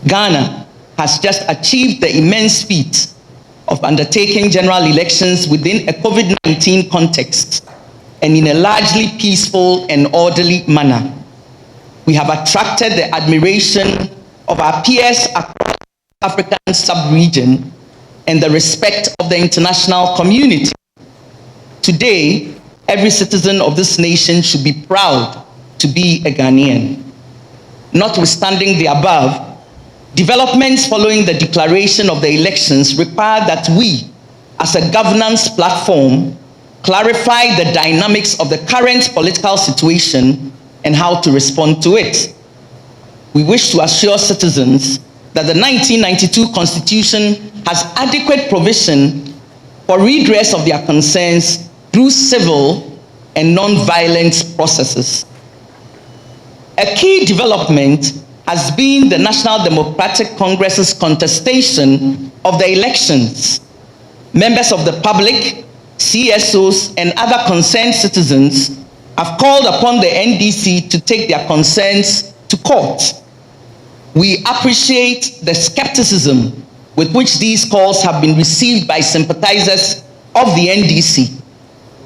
Ghana has just achieved the immense feat of undertaking general elections within a COVID-19 context and in a largely peaceful and orderly manner. We have attracted the admiration of our peers across the African sub-region and the respect of the international community. Today, every citizen of this nation should be proud to be a Ghanaian. Notwithstanding the above, developments following the declaration of the elections require that we, as a governance platform, clarify the dynamics of the current political situation and how to respond to it. We wish to assure citizens that the 1992 Constitution has adequate provision for redress of their concerns through civil and non-violent processes. A key development has been the National Democratic Congress's contestation of the elections. Members of the public, CSOs, and other concerned citizens have called upon the NDC to take their concerns to court. We appreciate the skepticism with which these calls have been received by sympathizers of the NDC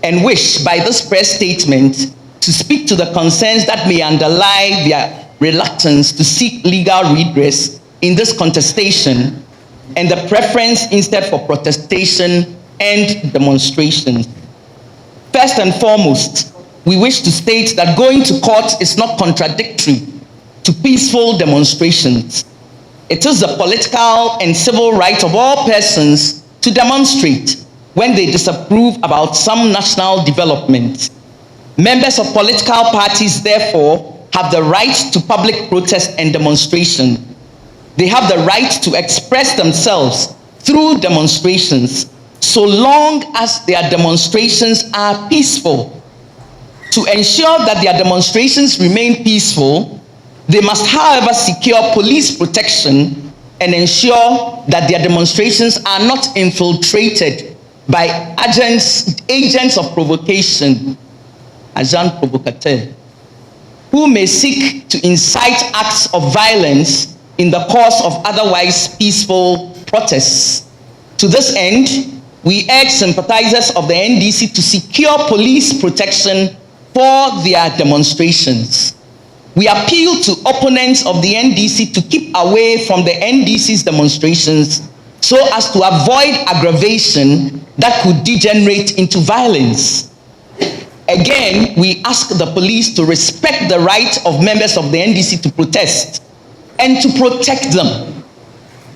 and wish by this press statement to speak to the concerns that may underlie their reluctance to seek legal redress in this contestation and the preference instead for protestation and demonstrations. First and foremost, we wish to state that going to court is not contradictory to peaceful demonstrations. It is the political and civil right of all persons to demonstrate when they disapprove about some national development. Members of political parties, therefore, have the right to public protest and demonstration. They have the right to express themselves through demonstrations, so long as their demonstrations are peaceful. To ensure that their demonstrations remain peaceful, they must, however, secure police protection and ensure that their demonstrations are not infiltrated by agents of provocation, agents provocateurs, who may seek to incite acts of violence in the course of otherwise peaceful protests. To this end, we urge sympathizers of the NDC to secure police protection for their demonstrations. We appeal to opponents of the NDC to keep away from the NDC's demonstrations so as to avoid aggravation that could degenerate into violence. Again, we ask the police to respect the right of members of the NDC to protest and to protect them.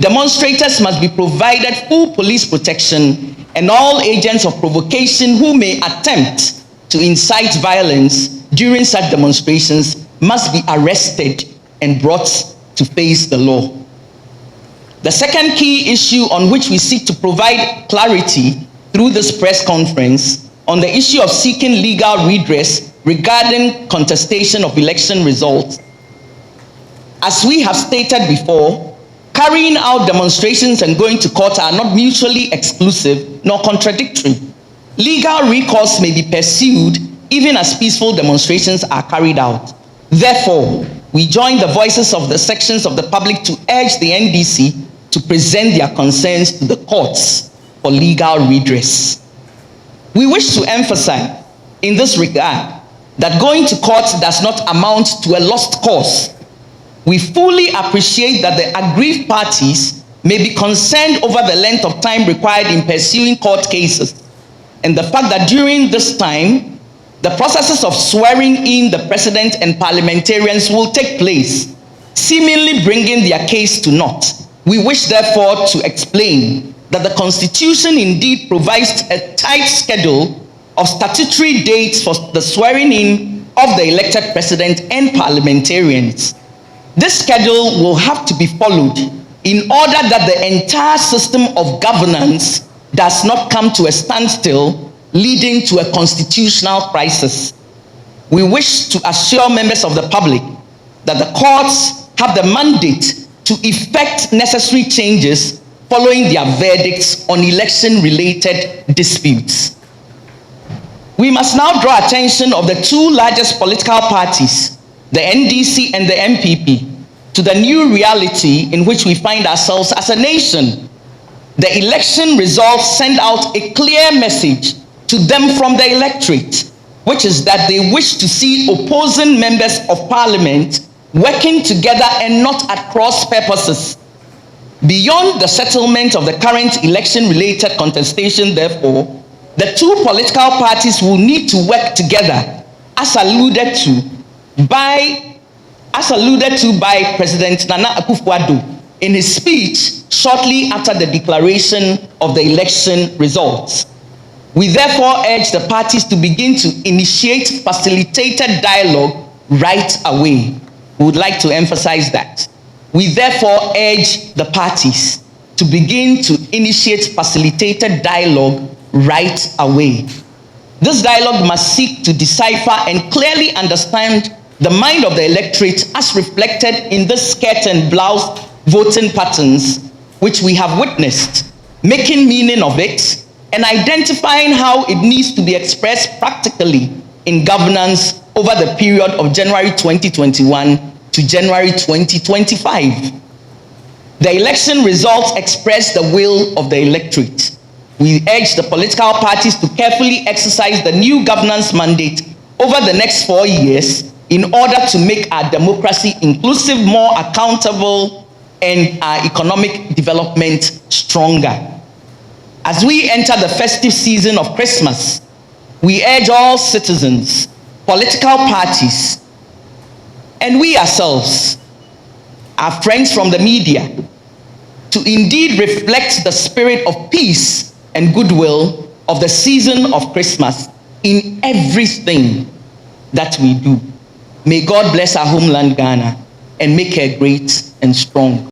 Demonstrators must be provided full police protection, and all agents of provocation who may attempt to incite violence during such demonstrations must be arrested and brought to face the law. The second key issue on which we seek to provide clarity through this press conference on the issue of seeking legal redress regarding contestation of election results. As we have stated before, carrying out demonstrations and going to court are not mutually exclusive nor contradictory. Legal recourse may be pursued even as peaceful demonstrations are carried out. Therefore, we join the voices of the sections of the public to urge the NDC to present their concerns to the courts for legal redress. We wish to emphasize in this regard that going to court does not amount to a lost cause. We fully appreciate that the aggrieved parties may be concerned over the length of time required in pursuing court cases, and the fact that during this time, the processes of swearing in the president and parliamentarians will take place, seemingly bringing their case to naught. We wish, therefore, to explain that the Constitution indeed provides a tight schedule of statutory dates for the swearing in of the elected president and parliamentarians. This schedule will have to be followed in order that the entire system of governance does not come to a standstill, leading to a constitutional crisis. We wish to assure members of the public that the courts have the mandate to effect necessary changes following their verdicts on election-related disputes. We must now draw attention of the two largest political parties, the NDC and the MPP, to the new reality in which we find ourselves as a nation. The election results send out a clear message to them from the electorate, which is that they wish to see opposing members of parliament working together and not at cross purposes. Beyond the settlement of the current election-related contestation, therefore, the two political parties will need to work together, as alluded to by President Nana Akufo-Addo in his speech shortly after the declaration of the election results. We therefore urge the parties to begin to initiate facilitated dialogue right away. We would like to emphasize that. We therefore urge the parties to begin to initiate facilitated dialogue right away. This dialogue must seek to decipher and clearly understand the mind of the electorate as reflected in the skirt and blouse voting patterns which we have witnessed, making meaning of it and identifying how it needs to be expressed practically in governance over the period of January 2021 to January 2025. The election results express the will of the electorate. We urge the political parties to carefully exercise the new governance mandate over the next 4 years in order to make our democracy inclusive, more accountable, and our economic development stronger. As we enter the festive season of Christmas, we urge all citizens, political parties, and we ourselves, our friends from the media, to indeed reflect the spirit of peace and goodwill of the season of Christmas in everything that we do. May God bless our homeland, Ghana, and make her great and strong.